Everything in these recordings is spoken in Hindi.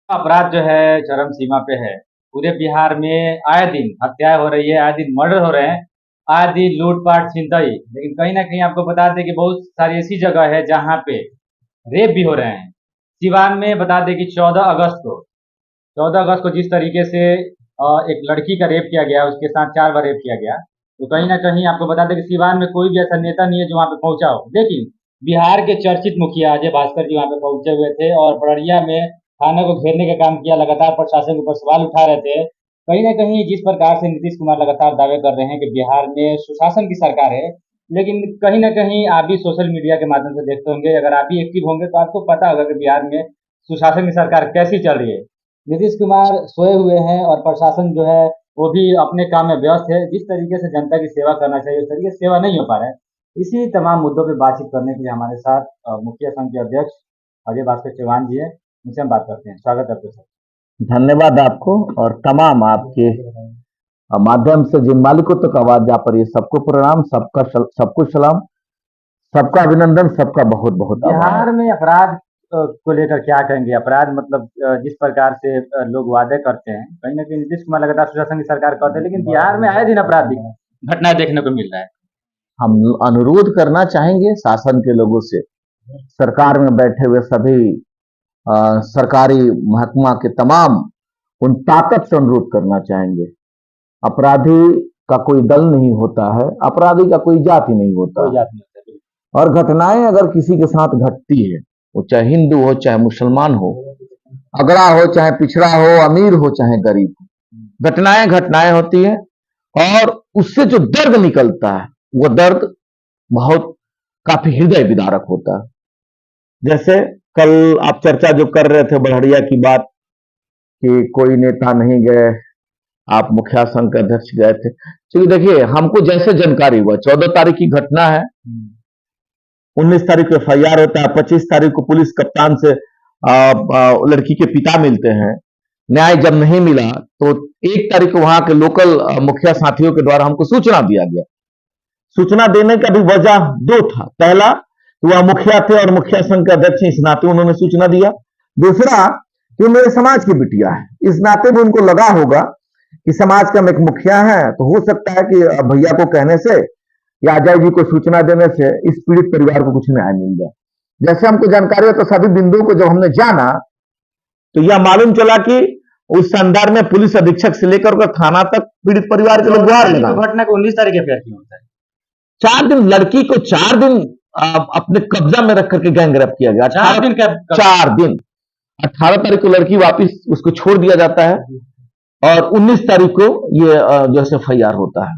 अपराध जो है चरम सीमा पे है। पूरे बिहार में आए दिन हत्याएं हो रही है, आए दिन मर्डर हो रहे हैं, आए दिन लूटपाट छिनतई। लेकिन कहीं ना कहीं आपको बता दें कि बहुत सारी ऐसी जगह है जहाँ पे रेप भी हो रहे हैं। सिवान में बता दें कि 14 अगस्त को जिस तरीके से एक लड़की का रेप किया गया, उसके साथ 4 बार रेप किया गया। तो कहीं ना कहीं आपको बता दें कि सिवान में कोई भी ऐसा नेता नहीं है जो वहाँ पे पहुंचा हो। लेकिन बिहार के चर्चित मुखिया अजय भास्कर जी वहाँ पे पहुंचे हुए थे और बड़रिया में थाना को घेरने का काम किया। लगातार प्रशासन के ऊपर सवाल उठा रहे थे। कहीं ना कहीं जिस प्रकार से नीतीश कुमार लगातार दावे कर रहे हैं कि बिहार में सुशासन की सरकार है, लेकिन कहीं ना कहीं आप भी सोशल मीडिया के माध्यम से देखते होंगे, अगर आप भी एक्टिव होंगे तो आपको पता होगा कि बिहार में सुशासन की सरकार कैसी चल रही है। नीतीश कुमार सोए हुए हैं और प्रशासन जो है वो भी अपने काम में व्यस्त है। जिस तरीके से जनता की सेवा करना चाहिए उस तरीके से सेवा नहीं हो पा रहा है। इसी तमाम मुद्दों पे बातचीत करने के लिए हमारे साथ मुखिया संघ के अध्यक्ष अजय भास्कर चौहान जी है। उनसे हम बात करते हैं। स्वागत है आपके साथ। धन्यवाद आपको और तमाम आपके माध्यम से जिन मालिकों तक आवाज जा पा रही है सबको प्रणाम, सबको सलाम, सबका अभिनंदन, सबका बहुत बहुत आभार। बिहार में अपराध को लेकर क्या कहेंगे? अपराध मतलब जिस प्रकार से लोग वादे करते हैं, कहीं ना कहीं नीतीश कुमार लगातार सुशासन की सरकार करते हैं, लेकिन बिहार में आए दिन अपराध घटनाएं देखने को मिल रहा है। हम अनुरोध करना चाहेंगे शासन के लोगों से, सरकार में बैठे हुए सभी सरकारी महकमा के तमाम उन ताकत से अनुरोध करना चाहेंगे। अपराधी का कोई दल नहीं होता है, अपराधी का कोई जाति नहीं होता है। और घटनाएं अगर किसी के साथ घटती है, वो चाहे हिंदू हो चाहे मुसलमान हो, अगड़ा हो चाहे पिछड़ा हो, अमीर हो चाहे गरीब हो, घटनाएं घटनाएं होती है। और उससे जो दर्द निकलता है वो दर्द बहुत काफी हृदय विदारक होता है। जैसे कल आप चर्चा जो कर रहे थे बड़हरिया की बात कि कोई नेता नहीं गए, आप मुखिया संघ के अध्यक्ष गए थे। चलिए देखिए, हमको जैसे जानकारी हुआ 14 तारीख की घटना है, 19 तारीख को एफआईआर होता है, 25 तारीख को पुलिस कप्तान से लड़की के पिता मिलते हैं। न्याय जब नहीं मिला तो 1 तारीख को वहां के लोकल मुखिया साथियों के द्वारा हमको सूचना दिया गया। सूचना देने का भी वजह 2 था। पहला, वह मुखिया थे और मुखिया संघ के अध्यक्ष इस नाते उन्होंने सूचना दिया। दूसरा, कि मेरे समाज की बिटिया है, इस नाते भी उनको लगा होगा कि समाज का एक मुखिया है, तो हो सकता है कि भैया को कहने से या अजय जी को सूचना देने से इस पीड़ित परिवार को कुछ न्याय मिल जाए। जैसे हमको जानकारी है तो सभी बिंदुओं को जब हमने जाना तो यह मालूम चला कि उस संदर्भ में पुलिस अधीक्षक से लेकर थाना तक पीड़ित परिवार के लोग गुहार लगा। घटना को 19 तारीख के होता है। 4 दिन लड़की को 4 दिन अपने कब्जा में रख करके गैंगरेप किया गया। 4 दिन 18 तारीख को लड़की वापिस उसको छोड़ दिया जाता है और 19 तारीख को ये जैसे एफआईआर होता है।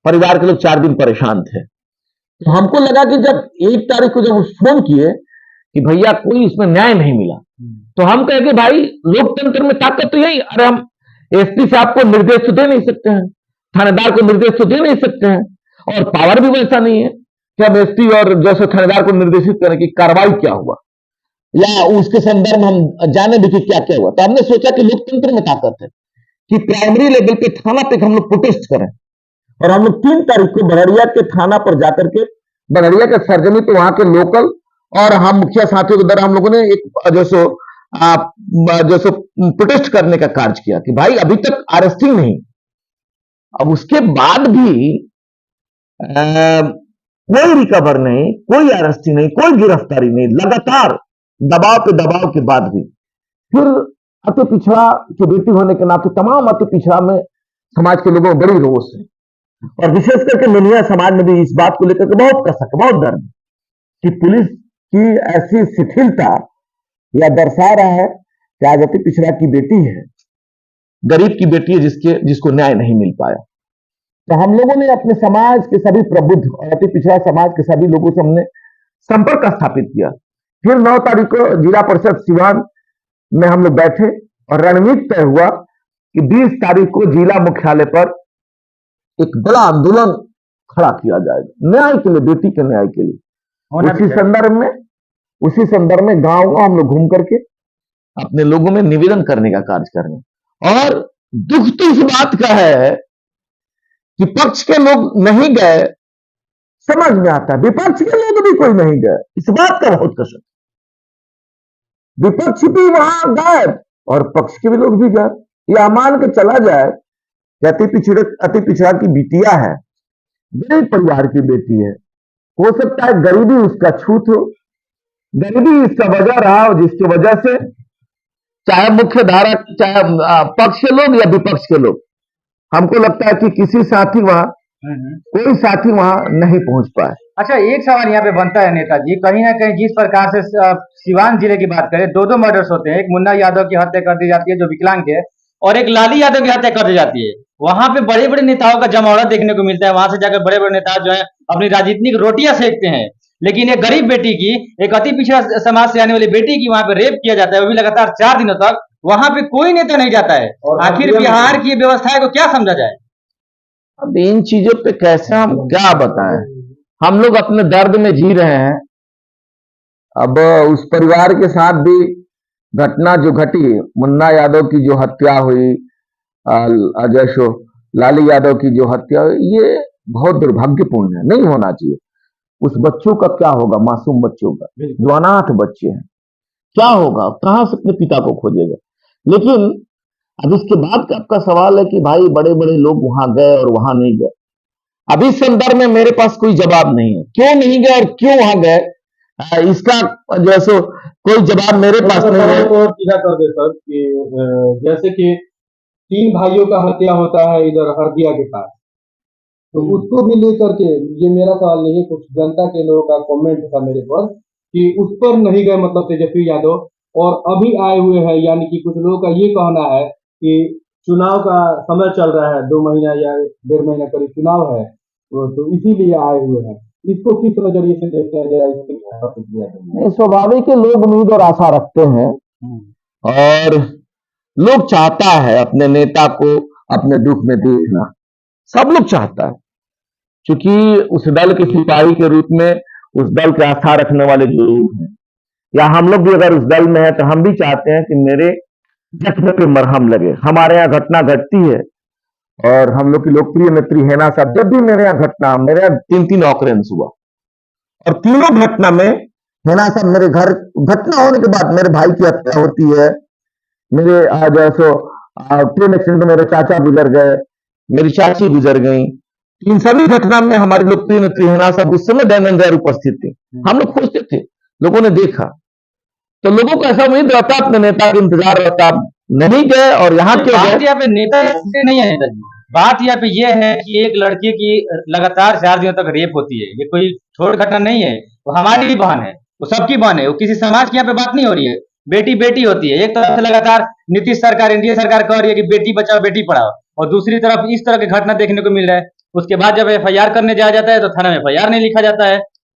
परिवार के लोग 4 दिन परेशान थे। तो हमको लगा कि जब 1 तारीख को जब फोन किए कि भैया कोई इसमें न्याय नहीं मिला, तो हम कहे कि भाई लोकतंत्र में ताकत तो यही, अरे हम एसपी साहब को निर्देश तो दे नहीं सकते हैं, थानेदार को निर्देश तो दे नहीं सकते हैं, और पावर भी वैसा नहीं है कि हम एसपी और जैसे थानेदार को निर्देशित करें कि कार्रवाई क्या हुआ या उसके संदर्भ में हम जाने भी कि क्या क्या हुआ। तो हमने सोचा कि लोकतंत्र में ताकत है कि प्राइमरी लेवल पे थाना तक हम लोग प्रोटेस्ट करें। और हम लोग 3 तारीख को बड़हरिया के थाना पर जाकर के बड़हरिया के सर्जनी तो वहां के लोकल और हम मुखिया साथियों के द्वारा हम लोगों ने एक जैसे प्रोटेस्ट करने का कार्य किया कि भाई अभी तक अरेस्टिंग नहीं। अब उसके बाद भी कोई रिकवर नहीं, कोई अरेस्टिंग नहीं, कोई गिरफ्तारी नहीं, लगातार दबाव पे दबाव के बाद भी फिर अति पिछड़ा की बेटी होने के नाते तमाम अति पिछड़ा में समाज के लोगों में बड़ी रोष है। और विशेष करके मुनिया समाज में भी इस बात को लेकर के बहुत कसक, बहुत दर्द कि पुलिस की ऐसी शिथिलता या दर्शा रहा है कि आज अति पिछड़ा की बेटी है, गरीब की बेटी है जिसको न्याय नहीं मिल पाया। तो हम लोगों ने अपने समाज के सभी प्रबुद्ध और अति पिछड़ा समाज के सभी लोगों से हमने संपर्क स्थापित किया। फिर 9 तारीख को जिला परिषद सिवान में हम लोग बैठे और रणनीति तय हुआ कि 20 तारीख को जिला मुख्यालय पर एक बड़ा आंदोलन खड़ा किया जाएगा न्याय के लिए, बेटी के न्याय के लिए। उसी संदर्भ में गांव गांव हम लोग घूम करके अपने लोगों में निवेदन करने का कार्य करें। और दुख तो इस बात का है कि पक्ष के लोग नहीं गए, समझ में आता है, विपक्ष के लोग भी कोई नहीं गए, इस बात का बहुत कसक। विपक्ष भी वहां गए, और पक्ष के भी लोग भी गए। या मान के चला जाए कि अति पिछड़ा की बिटिया है, गरीब परिवार की बेटी है, हो सकता है गरीबी उसका छूत हो, गरीबी इसका वजह रहा हो, जिसकी वजह से चाहे मुख्य धारा, चाहे पक्ष के लोग या विपक्ष के लोग, हमको लगता है कि किसी साथी वहां, कोई साथी वहां नहीं पहुंच पाए। अच्छा, एक सवाल यहाँ पे बनता है नेताजी, कहीं ना कहीं जिस प्रकार से सिवान जिले की बात करें, दो मर्डर्स होते हैं, एक मुन्ना यादव की हत्या कर दी जाती है जो विकलांग है, और एक लाली यादव की हत्या कर दी जाती है। वहां पे बड़े बड़े नेताओं का जमावड़ा देखने को मिलता है, वहां से जाकर बड़े बड़े नेता जो है अपनी राजनीतिक रोटियां सेकते हैं, लेकिन एक गरीब बेटी की, एक अति पिछड़ा समाज से आने वाली बेटी की वहां पे रेप किया जाता है, वो भी लगातार 4 दिनों तक। वहां पे कोई नेता नहीं जाता है। आखिर बिहार की व्यवस्था को क्या समझा जाए? अब इन चीजों पे कैसे हम क्या बताएं, हम लोग अपने दर्द में जी रहे हैं। अब उस परिवार के साथ भी घटना जो घटी, मुन्ना यादव की जो हत्या हुई, अजय लाली यादव की जो हत्या हुई, ये बहुत दुर्भाग्यपूर्ण है, नहीं होना चाहिए। उस बच्चों का क्या होगा, मासूम बच्चों का, जो अनाथ बच्चे हैं, क्या होगा, कहां से अपने पिता को खोजेगा। लेकिन अब इसके बाद का आपका सवाल है कि भाई बड़े बड़े लोग वहां गए और वहां नहीं गए। अब इस संदर्भ में मेरे पास कोई जवाब नहीं है, क्यों नहीं गए और क्यों वहां गए, इसका जो है सो कोई जवाब मेरे पास नहीं है। और सीधा कर दे सर कि जैसे कि 3 भाइयों का हत्या होता है इधर हरदिया के पास, तो उसको भी लेकर के, ये मेरा सवाल नहीं है, कुछ जनता के लोगों का कमेंट था मेरे पर कि उस पर नहीं गए, मतलब तेजस्वी यादव, और अभी आए हुए हैं, यानी कि कुछ लोगों का ये कहना है कि चुनाव का समय चल रहा है, 2 महीना या 1.5 महीना करीब चुनाव है, तो इसीलिए आए हुए हैं। इसको किस नजरिए से देखते हैं, जरा इसकी प्रतिक्रिया दें। स्वाभाविक है, लोग उम्मीद और आशा रखते हैं और लोग चाहता है अपने नेता को अपने दुख में देखना, सब लोग चाहता है, क्योंकि उस दल के सिपाही के रूप में उस दल के आस्था रखने वाले जो लोग हैं, या हम लोग भी अगर उस दल में है तो हम भी चाहते हैं कि मेरे जख्म पे मरहम लगे। हमारे यहाँ घटना घटती है और हम लोग की लोकप्रिय नेत्री हेना साहब, जब भी मेरे यहाँ घटना, मेरे यहाँ 3 ऑकरेंस हुआ और तीनों घटना में हेना साहब मेरे घर, घटना होने के बाद मेरे भाई की हत्या होती है, मेरे जो सो ट्रेन एक्सीडेंट में मेरे चाचा गुजर गए, मेरी चाची गुजर गई। इन सभी घटना में हमारे लोकप्रिय नेत्री हेना साहब उस समय दैनंदर उपस्थित थे, हम लोग खोजते थे, लोगों ने देखा, तो लोगों को ऐसा उम्मीद रहता, अपने नेता का इंतजार रहता, नहीं गए। और यहाँ के बात यहाँ पे नेता से नहीं है नेताजी, बात यहाँ पे ये है कि एक लड़की की लगातार 4 दिनों तक रेप होती है, ये कोई छोटी घटना नहीं है, वो हमारी भी बहन है, वो सबकी बहन है, वो किसी समाज की यहाँ पे बात नहीं हो रही है। बेटी बेटी होती है, एक तरफ से लगातार नीतीश सरकार, एनडीए सरकार कह रही है कि बेटी बचाओ बेटी पढ़ाओ, और दूसरी तरफ इस तरह की घटना देखने को मिल रहा है। उसके बाद जब एफआईआर करने जाया जाता है तो थाना में एफआईआर नहीं लिखा जाता है।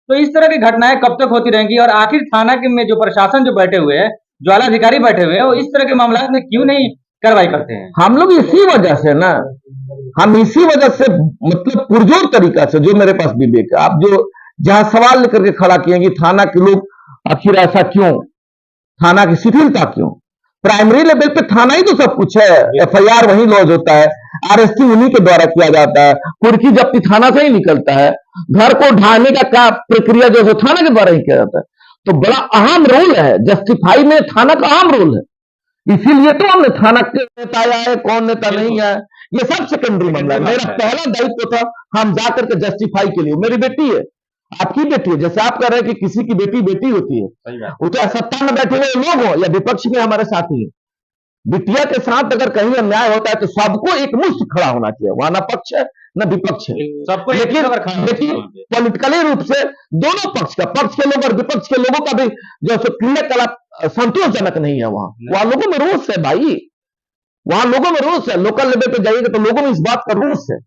तो इस तरह की घटनाएं कब तक होती रहेंगी, और आखिर थाना के में जो प्रशासन जो बैठे हुए हैं, जो आला अधिकारी बैठे हुए हैं, वो इस तरह के मामला में क्यों नहीं कार्रवाई करते हैं? हम लोग इसी वजह से ना, हम इसी वजह से, मतलब पुरजोर तरीका से, जो मेरे पास विवेक है, आप जो जहां सवाल लेकर के खड़ा किए कि थाना के लोग आखिर ऐसा क्यों, थाना की शिथिलता क्यों, प्राइमरी लेवल पे थाना ही तो सब कुछ है, एफआईआर वही लॉज होता है, अरेस्टिंग उन्हीं के द्वारा किया जाता है, कुर्की जब्ती थाना से ही निकलता है, घर को ढाने का प्रक्रिया जो है थाना के द्वारा ही किया जाता है। तो बड़ा अहम रोल है, जस्टिफाई में थाना का अहम रोल है। इसीलिए तो हमने थाना के नेता आए, कौन नेता नहीं आए, ये सब सेकेंडरी मामला है। मेरा पहला दायित्व था हम जाकर के जस्टिफाई के लिए, मेरी बेटी है, आपकी बेटी है, जैसे आप कह रहे हैं कि किसी की बेटी बेटी होती है, वो तो सत्ता में बैठे हुए लोग हो या विपक्ष में हमारे साथी है, बिटिया के साथ अगर कहीं अन्याय होता है तो सबको एक मुश्त खड़ा होना चाहिए, वहां ना पक्ष है न विपक्ष है, सबको लेकिन पॉलिटिकली रूप से दोनों पक्ष का, पक्ष के लोग और विपक्ष के लोगों का भी जो क्रियाकलाप संतोषजनक नहीं है। वहां लोगों में रोष है भाई, वहां लोगों में रोष है, लोकल लेवल पे जाइएगा तो लोगों में इस बात का रोष है,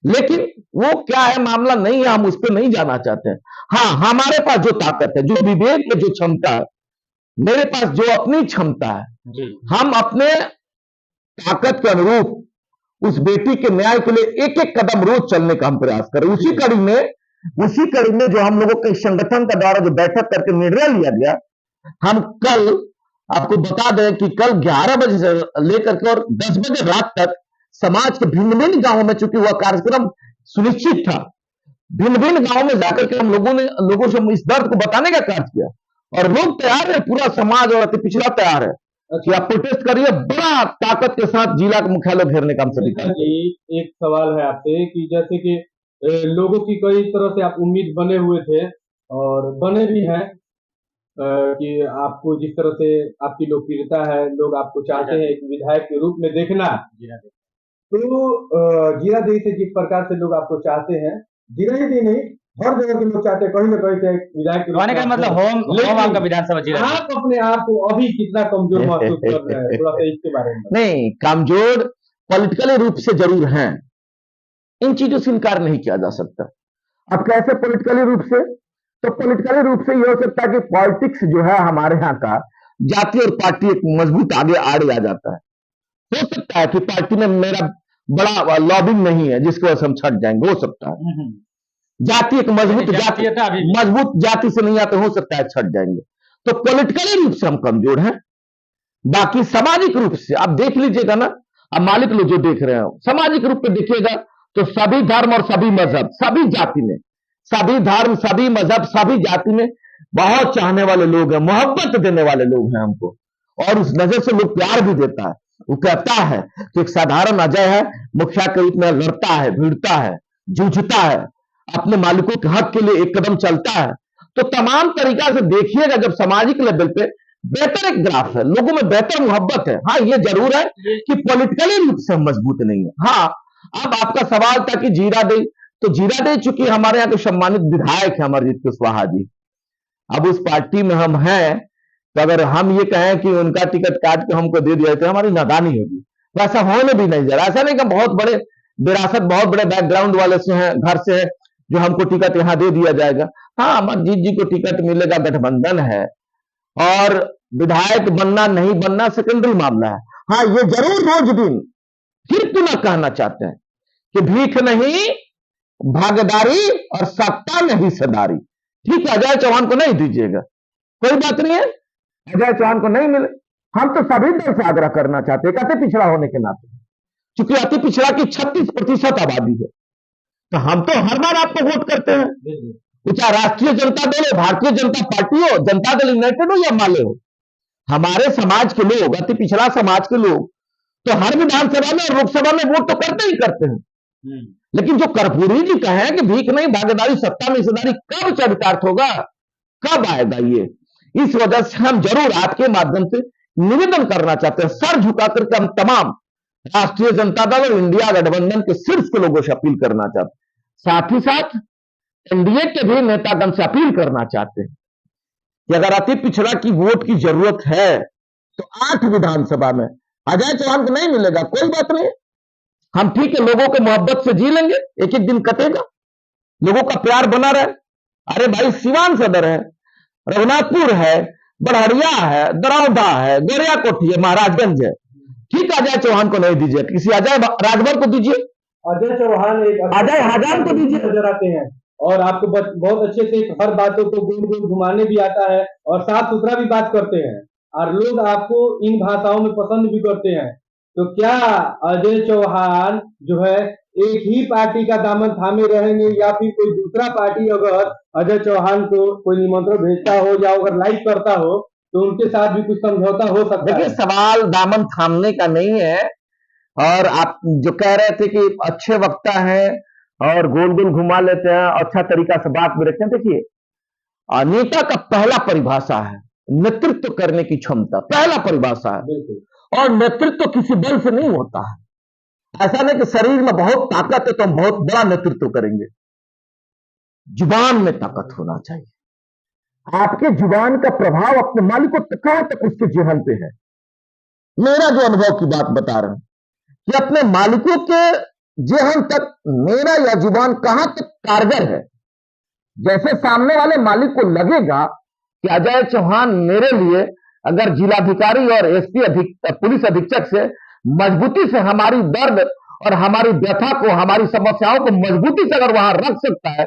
लेकिन वो क्या है मामला नहीं है, हम उस पर नहीं जाना चाहते हैं। हाँ, हमारे पास जो ताकत है, जो विवेक है, जो क्षमता है, मेरे पास जो अपनी क्षमता है, हम अपने ताकत के अनुरूप उस बेटी के न्याय के लिए एक एक कदम रोज चलने का हम प्रयास करें। उसी कड़ी में जो हम लोगों के संगठन का द्वारा जो बैठक करके निर्णय लिया गया, हम कल आपको बता दें कि कल 11 बजे से लेकर के और 10 बजे रात तक समाज के भिन्न भिन्न गांवों में, चूंकि वह कार्यक्रम सुनिश्चित था, भिन्न भिन्न गांवों में जाकर के हम लोगों से इस दर्द को बताने का कार्य किया, और लोग तैयार है, पूरा समाज और अति पिछड़ा तैयार है कि आप प्रोटेस्ट करिए, बड़ा ताकत के साथ जिला के मुख्यालय घेरने का हम सभी का। जी, एक सवाल है आपसे कि जैसे कि लोगों की कई तरह से आप उम्मीद बने हुए थे और बने भी हैं, कि आपको जिस तरह से आपकी लोकप्रियता है, लोग आपको चाहते हैं एक विधायक के रूप में देखना। तो जीरादेई से जिस प्रकार से लोग आपको चाहते हैं, जीरादेई नहीं, हर जगह के लोग चाहते हैं कहीं ना कहीं से एक विधायक के रूप कहने में का मतलब आपको। होम लेकिन आपका विधानसभा जिला है। आप अपने आप को अभी कितना कमजोर महसूस कर रहे हैं, थोड़ा सा इसके बारे में बताइए। नहीं, कमजोर पॉलिटिकली रूप से जरूर हैं, इन चीजों से इनकार नहीं किया जा सकता। अब कैसे पॉलिटिकली रूप से? तो पॉलिटिकली रूप से यह हो सकता है कि पॉलिटिक्स जो है हमारे यहाँ का, जाति और पार्टी एक मजबूत आगे आड़ आ जाता है। हो सकता है कि पार्टी में मेरा बड़ा लॉबिंग नहीं है जिसकी वजह से हम छट जाएंगे, हो सकता है। जाति एक मजबूत जातीयता अभी भी। मजबूत जाति से नहीं आते, हो सकता है छट जाएंगे। तो पॉलिटिकली रूप से हम कमजोर हैं। बाकी सामाजिक रूप से आप देख लीजिएगा ना, अब मालिक लोग जो देख रहे हो, सामाजिक रूप में देखिएगा तो सभी धर्म और सभी मजहब, सभी जाति में, सभी धर्म, सभी मजहब, सभी जाति में बहुत चाहने वाले लोग हैं, मोहब्बत देने वाले लोग हैं हमको, और उस नजर से लोग प्यार भी देता है। वो कहता है कि एक साधारण अजय है, मुखिया के रूप में लड़ता है, भिड़ता है, जूझता है, अपने मालिकों के हक के लिए एक कदम चलता है। तो तमाम तरीका से देखिएगा, जब सामाजिक लेवल पे बेहतर एक ग्राफ है, लोगों में बेहतर मोहब्बत है। हाँ, ये जरूर है कि पॉलिटिकली रूप से मजबूत नहीं है। हाँ, अब आपका सवाल था कि जीरादेई, तो जीरादेई चूंकि हमारे यहाँ के सम्मानित विधायक है अमरजीत कुशवाहा जी, अब उस पार्टी में हम हैं, तो अगर हम ये कहें कि उनका टिकट काट के हमको दे दिया तो हमारी नादानी होगी। वैसा होने भी नहीं जा रहा। ऐसा नहीं कि बहुत बड़े विरासत, बहुत बड़े बैकग्राउंड वाले से हैं, घर से है, जो हमको टिकट यहां दे दिया जाएगा। हाँ, अमरजीत जी को टिकट मिलेगा, गठबंधन है, और विधायक बनना नहीं बनना सेकेंडरी मामला है। हाँ, ये जरूर रोज दिन फिर पुनः कहना चाहते हैं कि भीख नहीं, भागीदारी और सत्ता में हिस्सेदारी। ठीक है, अजय चौहान को नहीं दीजिएगा, कोई बात नहीं है, अजय चौहान को नहीं मिले। हम तो सभी दल से आग्रह करना चाहते हैं, अति पिछड़ा होने के नाते, क्योंकि अति पिछड़ा की 36% आबादी है, तो हम तो हर बार आपको वोट करते हैं, चाहे राष्ट्रीय जनता दल हो, भारतीय जनता पार्टी हो, जनता दल यूनाइटेड हो या माले हो। हमारे समाज के लोग, अति पिछड़ा समाज के लोग तो हर विधानसभा में और लोकसभा में वोट तो करते ही करते हैं। लेकिन जो कर्पूरी जी कहे कि भीख नहीं, भागीदारी, सत्ता में हिस्सेदारी, कब चरितार्थ होगा, कब आएगा ये? इस वजह से हम जरूर आपके माध्यम से निवेदन करना चाहते हैं, सर झुका करके हम तमाम राष्ट्रीय जनता दल और इंडिया गठबंधन के शीर्ष के लोगों से अपील करना चाहते हैं। साथ ही साथ एनडीए के भी नेतागण से अपील करना चाहते हैं कि अगर अति पिछड़ा की वोट की जरूरत है तो 8 विधानसभा में अजय चौहान को नहीं मिलेगा, कोई बात नहीं, हम ठीक है लोगों के मोहब्बत से जी लेंगे, एक एक दिन कटेगा, लोगों का प्यार बना रहे। अरे भाई, सिवान सदर है, रघुनाथपुर है, बड़हरिया है, दरौदा है, गोरिया कोठी है, महाराजगंज है, ठीक है, अजय चौहान को नहीं दीजिए, किसी अजय राजभर को दीजिए, अजय चौहान अजय हजाम को दीजिए। नजर आते हैं और आपको बहुत अच्छे से हर बातों को गोल गोल घुमाने भी आता है और साफ सुथरा भी बात करते हैं, और लोग आपको इन भाषाओं में पसंद भी करते हैं। तो क्या अजय चौहान जो है एक ही पार्टी का दामन थामे रहेंगे, या फिर कोई दूसरा पार्टी अगर अजय चौहान को कोई निमंत्रण भेजता हो या अगर लाइक करता हो तो उनके साथ भी कुछ समझौता हो सकता है? देखिए, सवाल दामन थामने का नहीं है, और आप जो कह रहे थे कि अच्छे वक्ता हैं और गोल गोल घुमा लेते हैं, अच्छा तरीका से बात भी रखते हैं। देखिए, नेता का पहला परिभाषा है नेतृत्व करने की क्षमता, पहला परिभाषा है, और नेतृत्व किसी बल से नहीं होता है। ऐसा नहीं कि शरीर में बहुत ताकत है तो हम बहुत बड़ा नेतृत्व करेंगे, जुबान में ताकत होना चाहिए। आपके जुबान का प्रभाव अपने मालिकों तक, कहां तक उसके जेहन पे है। मेरा जो अनुभव की बात बता रहा हूं कि अपने मालिकों के जेहन तक मेरा यह जुबान कहां तक कारगर है। जैसे सामने वाले मालिक को लगेगा कि अजय चौहान मेरे लिए अगर जिलाधिकारी और एसपी पुलिस अधीक्षक से मजबूती से हमारी दर्द और हमारी व्यथा को, हमारी समस्याओं को मजबूती से अगर वहां रख सकता है,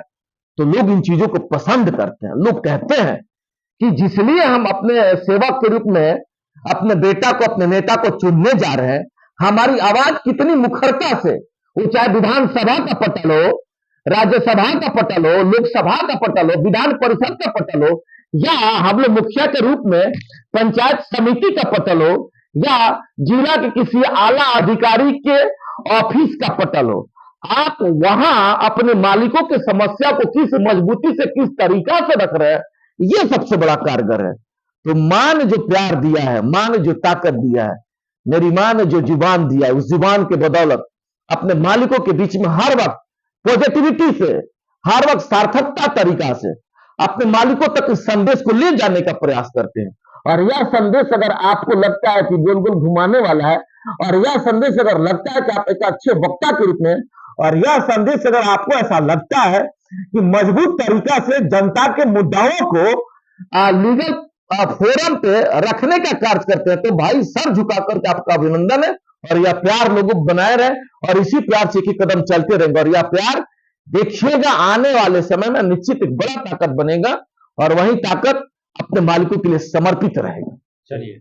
तो लोग इन चीजों को पसंद करते हैं। लोग कहते हैं कि जिसलिए हम अपने सेवक के रूप में अपने बेटा को, अपने नेता को चुनने जा रहे हैं, हमारी आवाज कितनी मुखरता से, वो चाहे विधानसभा का पटल हो, राज्यसभा का पटल हो, लोकसभा का पटल हो, विधान परिषद का पटल हो, या हम लोग मुखिया के रूप में पंचायत समिति का पटल हो या जिला के किसी आला अधिकारी के ऑफिस का पटल हो, आप वहां अपने मालिकों की समस्या को किस मजबूती से किस तरीका से रख रहे हैं, ये सबसे बड़ा कारगर है। तो मां ने जो प्यार दिया है, मां ने जो ताकत दिया है, मेरी मां ने जो जुबान दिया है, उस जुबान के बदौलत अपने मालिकों के बीच में हर वक्त पॉजिटिविटी से, हर वक्त सार्थकता तरीका से अपने मालिकों तक इस संदेश को ले जाने का प्रयास करते हैं। और यह संदेश अगर आपको लगता है कि गोल गोल घुमाने वाला है, और यह संदेश अगर लगता है कि आप एक अच्छे वक्ता के रूप में, और यह संदेश अगर आपको ऐसा लगता है कि मजबूत तरीका से जनता के मुद्दाओं को लीगल फोरम पे रखने का कार्य करते हैं, तो भाई सर झुकाकर के आपका अभिनंदन है। और यह प्यार लोगों बनाए रहे और इसी प्यार से एक कदम चलते रहेंगे। और यह प्यार देखिएगा आने वाले समय में निश्चित एक बड़ा ताकत बनेगा और वही ताकत अपने मालिकों के लिए समर्पित रहेगा। चलिए।